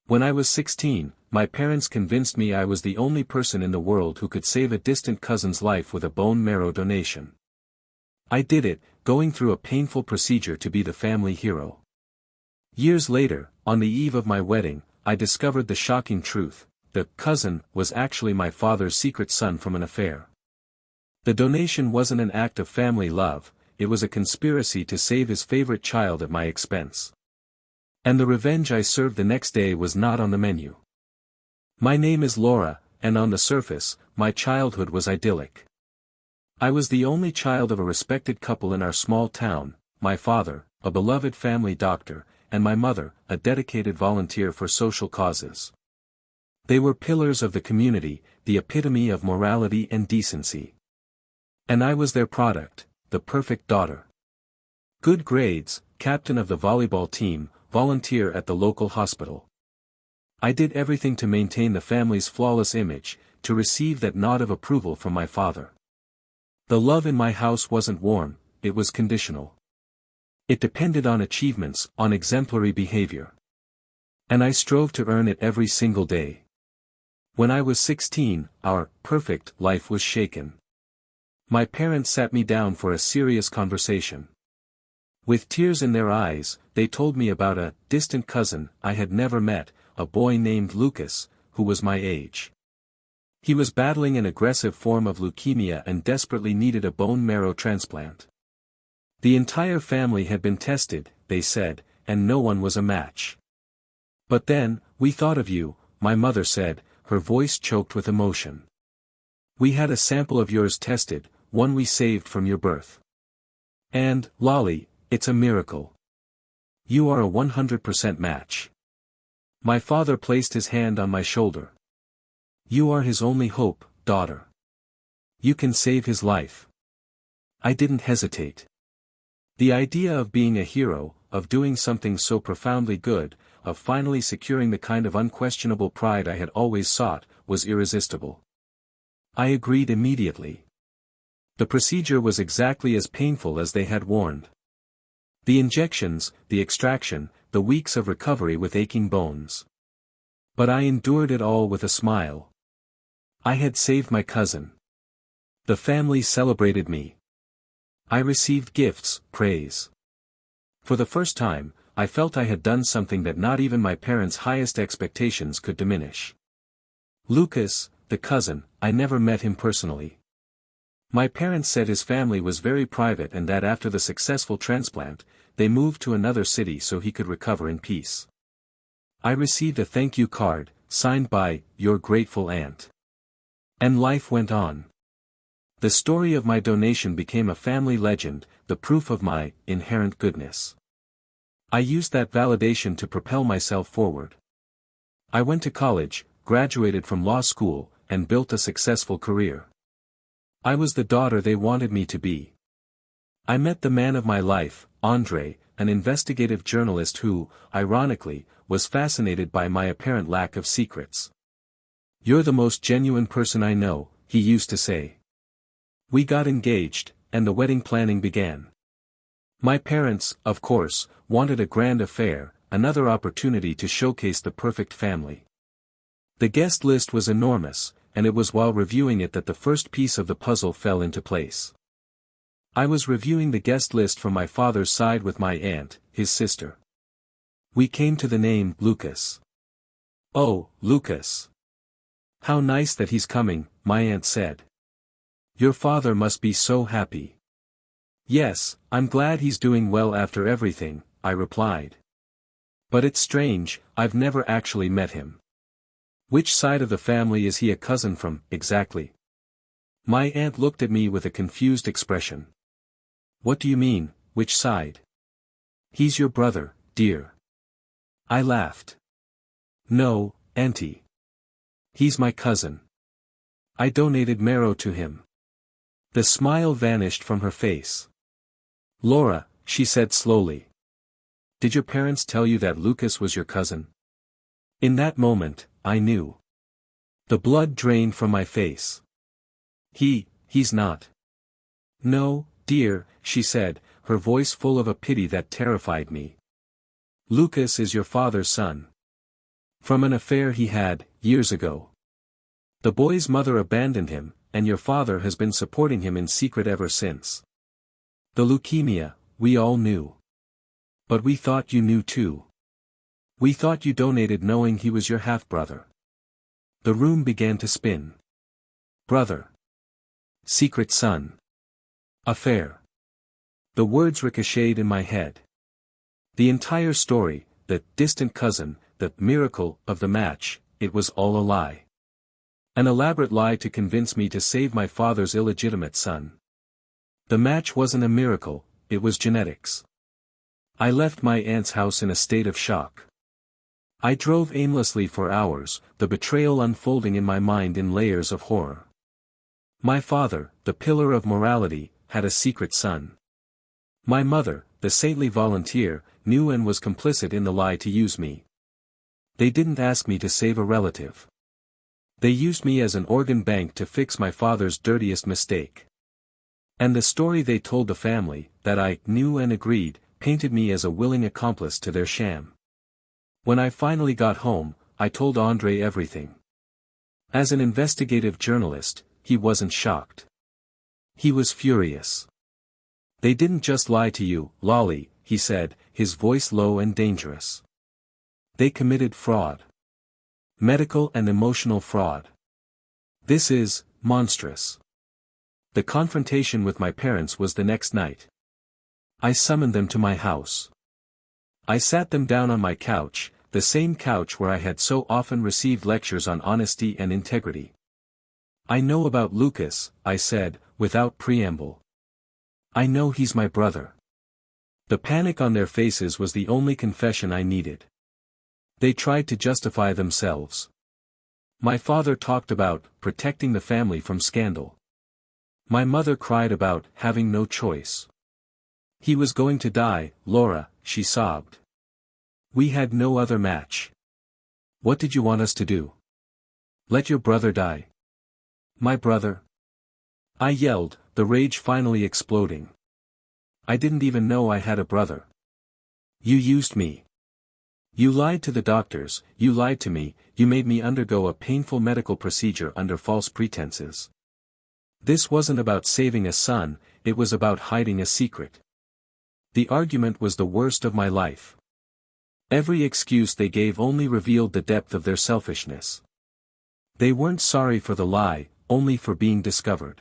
When I was 16, my parents convinced me I was the only person in the world who could save a distant cousin's life with a bone marrow donation. I did it, going through a painful procedure to be the family hero. Years later, on the eve of my wedding, I discovered the shocking truth: the cousin was actually my father's secret son from an affair. The donation wasn't an act of family love, it was a conspiracy to save his favorite child at my expense. And the revenge I served the next day was not on the menu. My name is Laura, and on the surface, my childhood was idyllic. I was the only child of a respected couple in our small town, my father, a beloved family doctor, and my mother, a dedicated volunteer for social causes. They were pillars of the community, the epitome of morality and decency. And I was their product, the perfect daughter. Good grades, captain of the volleyball team, volunteer at the local hospital. I did everything to maintain the family's flawless image, to receive that nod of approval from my father. The love in my house wasn't warm, it was conditional. It depended on achievements, on exemplary behavior. And I strove to earn it every single day. When I was 16, our perfect life was shaken. My parents sat me down for a serious conversation. With tears in their eyes, they told me about a distant cousin I had never met, a boy named Lucas, who was my age. He was battling an aggressive form of leukemia and desperately needed a bone marrow transplant. The entire family had been tested, they said, and no one was a match. But then, we thought of you, my mother said, her voice choked with emotion. We had a sample of yours tested, one we saved from your birth. And, Lolly, it's a miracle. You are a 100% match. My father placed his hand on my shoulder. You are his only hope, daughter. You can save his life. I didn't hesitate. The idea of being a hero, of doing something so profoundly good, of finally securing the kind of unquestionable pride I had always sought, was irresistible. I agreed immediately. The procedure was exactly as painful as they had warned. The injections, the extraction, the weeks of recovery with aching bones. But I endured it all with a smile. I had saved my cousin. The family celebrated me. I received gifts, praise. For the first time, I felt I had done something that not even my parents' highest expectations could diminish. Lucas, the cousin, I never met him personally. My parents said his family was very private and that after the successful transplant, they moved to another city so he could recover in peace. I received a thank you card, signed by, your grateful aunt. And life went on. The story of my donation became a family legend, the proof of my inherent goodness. I used that validation to propel myself forward. I went to college, graduated from law school, and built a successful career. I was the daughter they wanted me to be. I met the man of my life, Andre, an investigative journalist who, ironically, was fascinated by my apparent lack of secrets. You're the most genuine person I know, he used to say. We got engaged, and the wedding planning began. My parents, of course, wanted a grand affair, another opportunity to showcase the perfect family. The guest list was enormous, and it was while reviewing it that the first piece of the puzzle fell into place. I was reviewing the guest list from my father's side with my aunt, his sister. We came to the name Lucas. Oh, Lucas. How nice that he's coming, my aunt said. Your father must be so happy. Yes, I'm glad he's doing well after everything, I replied. But it's strange, I've never actually met him. Which side of the family is he a cousin from, exactly? My aunt looked at me with a confused expression. What do you mean, which side? He's your brother, dear. I laughed. No, auntie. He's my cousin. I donated marrow to him. The smile vanished from her face. Laura, she said slowly. Did your parents tell you that Lucas was your cousin? In that moment, I knew. The blood drained from my face. He's not. No, dear, she said, her voice full of a pity that terrified me. Lucas is your father's son. From an affair he had, years ago. The boy's mother abandoned him, and your father has been supporting him in secret ever since. The leukemia, we all knew. But we thought you knew too. We thought you donated knowing he was your half-brother. The room began to spin. Brother. Secret son. Affair. The words ricocheted in my head. The entire story, the distant cousin, the miracle of the match, it was all a lie. An elaborate lie to convince me to save my father's illegitimate son. The match wasn't a miracle, it was genetics. I left my aunt's house in a state of shock. I drove aimlessly for hours, the betrayal unfolding in my mind in layers of horror. My father, the pillar of morality, had a secret son. My mother, the saintly volunteer, knew and was complicit in the lie to use me. They didn't ask me to save a relative. They used me as an organ bank to fix my father's dirtiest mistake. And the story they told the family, that I knew and agreed, painted me as a willing accomplice to their sham. When I finally got home, I told André everything. As an investigative journalist, he wasn't shocked. He was furious. They didn't just lie to you, Lolly, he said, his voice low and dangerous. They committed fraud. Medical and emotional fraud. This is monstrous. The confrontation with my parents was the next night. I summoned them to my house. I sat them down on my couch, the same couch where I had so often received lectures on honesty and integrity. I know about Lucas, I said, without preamble. I know he's my brother. The panic on their faces was the only confession I needed. They tried to justify themselves. My father talked about protecting the family from scandal. My mother cried about having no choice. He was going to die, Laura, she sobbed. We had no other match. What did you want us to do? Let your brother die? My brother? I yelled, the rage finally exploding. I didn't even know I had a brother. You used me. You lied to the doctors, you lied to me, you made me undergo a painful medical procedure under false pretenses. This wasn't about saving a son, it was about hiding a secret. The argument was the worst of my life. Every excuse they gave only revealed the depth of their selfishness. They weren't sorry for the lie, only for being discovered.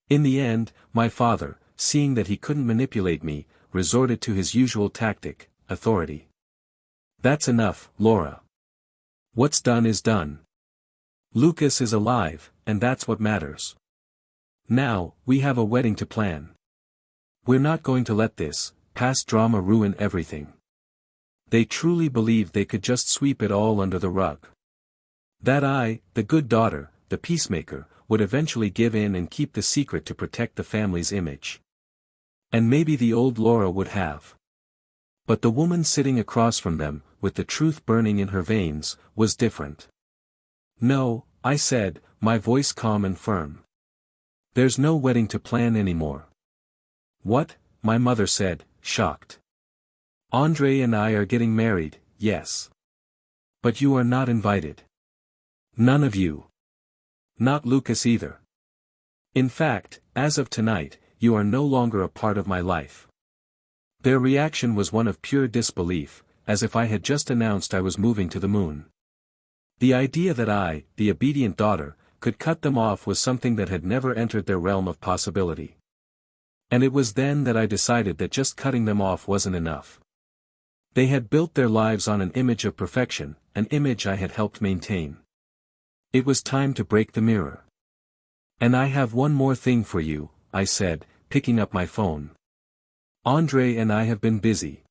In the end, my father, seeing that he couldn't manipulate me, resorted to his usual tactic, authority. That's enough, Laura. What's done is done. Lucas is alive, and that's what matters. Now, we have a wedding to plan. We're not going to let this past drama ruin everything. They truly believed they could just sweep it all under the rug. That I, the good daughter, the peacemaker, would eventually give in and keep the secret to protect the family's image. And maybe the old Laura would have. But the woman sitting across from them, with the truth burning in her veins, was different. No, I said, my voice calm and firm. There's no wedding to plan anymore. What? My mother said, shocked. André and I are getting married, yes. But you are not invited. None of you. Not Lucas either. In fact, as of tonight, you are no longer a part of my life. Their reaction was one of pure disbelief, as if I had just announced I was moving to the moon. The idea that I, the obedient daughter, could cut them off was something that had never entered their realm of possibility. And it was then that I decided that just cutting them off wasn't enough. They had built their lives on an image of perfection, an image I had helped maintain. It was time to break the mirror. And I have one more thing for you, I said, picking up my phone. André and I have been busy.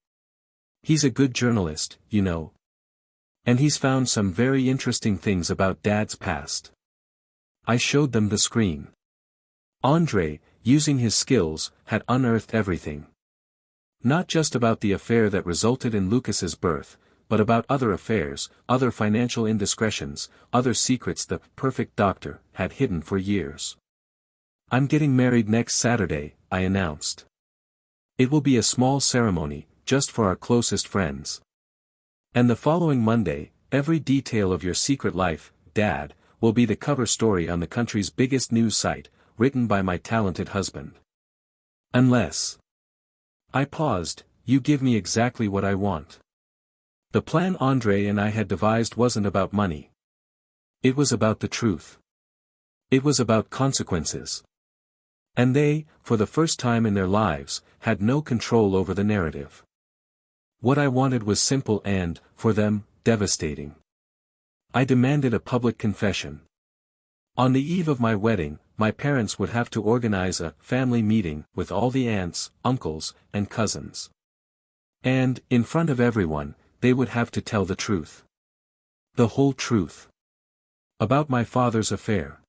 He's a good journalist, you know. And he's found some very interesting things about Dad's past. I showed them the screen. André, using his skills, had unearthed everything. Not just about the affair that resulted in Lucas's birth, but about other affairs, other financial indiscretions, other secrets the perfect doctor had hidden for years. I'm getting married next Saturday, I announced. It will be a small ceremony, just for our closest friends. And the following Monday, Every detail of your secret life, Dad, will be the cover story on the country's biggest news site, written by my talented husband. Unless I paused, you give me exactly what I want. The plan Andre and I had devised wasn't about money. It was about the truth. It was about consequences. And they, for the first time in their lives, had no control over the narrative. What I wanted was simple and, for them, devastating. I demanded a public confession. On the eve of my wedding, my parents would have to organize a family meeting with all the aunts, uncles, and cousins. And, in front of everyone, they would have to tell the truth. The whole truth. About my father's affair.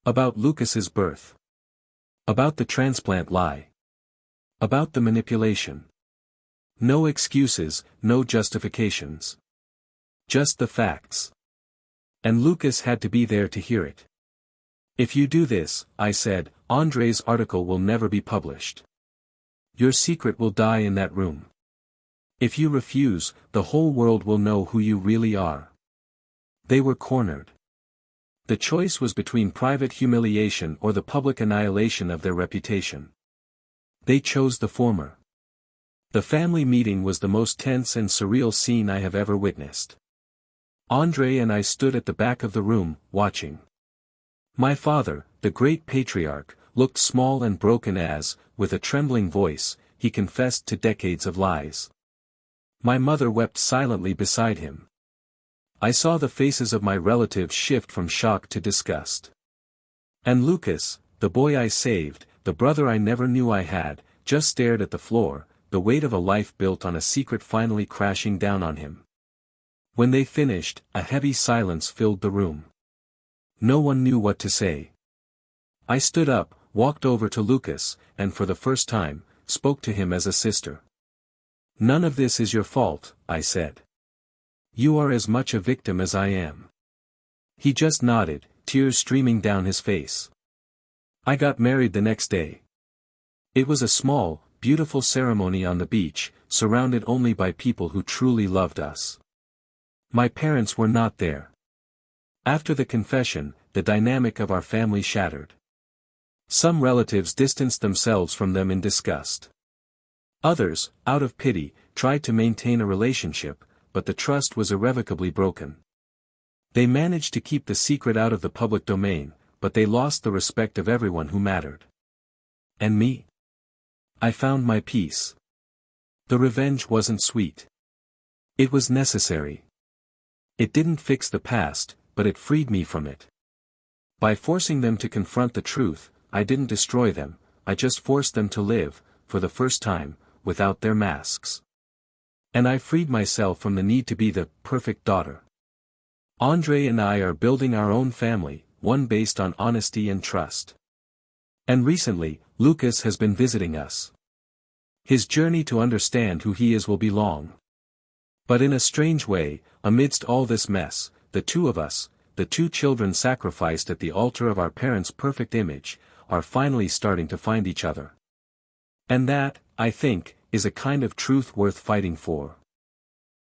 About Lucas's birth. About the transplant lie. About the manipulation. No excuses, no justifications. Just the facts. And Lucas had to be there to hear it. If you do this, I said, Andre's article will never be published. Your secret will die in that room. If you refuse, the whole world will know who you really are. They were cornered. The choice was between private humiliation or the public annihilation of their reputation. They chose the former. The family meeting was the most tense and surreal scene I have ever witnessed. Andre and I stood at the back of the room, watching. My father, the great patriarch, looked small and broken as, with a trembling voice, he confessed to decades of lies. My mother wept silently beside him. I saw the faces of my relatives shift from shock to disgust. And Lucas, the boy I saved, the brother I never knew I had, just stared at the floor, the weight of a life built on a secret finally crashing down on him. When they finished, a heavy silence filled the room. No one knew what to say. I stood up, walked over to Lucas, and for the first time, spoke to him as a sister. None of this is your fault, I said. You are as much a victim as I am. He just nodded, tears streaming down his face. I got married the next day. It was a small, beautiful ceremony on the beach, surrounded only by people who truly loved us. My parents were not there. After the confession, the dynamic of our family shattered. Some relatives distanced themselves from them in disgust. Others, out of pity, tried to maintain a relationship, but the trust was irrevocably broken. They managed to keep the secret out of the public domain, but they lost the respect of everyone who mattered. And me? I found my peace. The revenge wasn't sweet. It was necessary. It didn't fix the past, but it freed me from it. By forcing them to confront the truth, I didn't destroy them, I just forced them to live, for the first time, without their masks. And I freed myself from the need to be the perfect daughter. Andre and I are building our own family, one based on honesty and trust. And recently, Lucas has been visiting us. His journey to understand who he is will be long. But in a strange way, amidst all this mess, the two of us, the two children sacrificed at the altar of our parents' perfect image, are finally starting to find each other. And that, I think, is a kind of truth worth fighting for.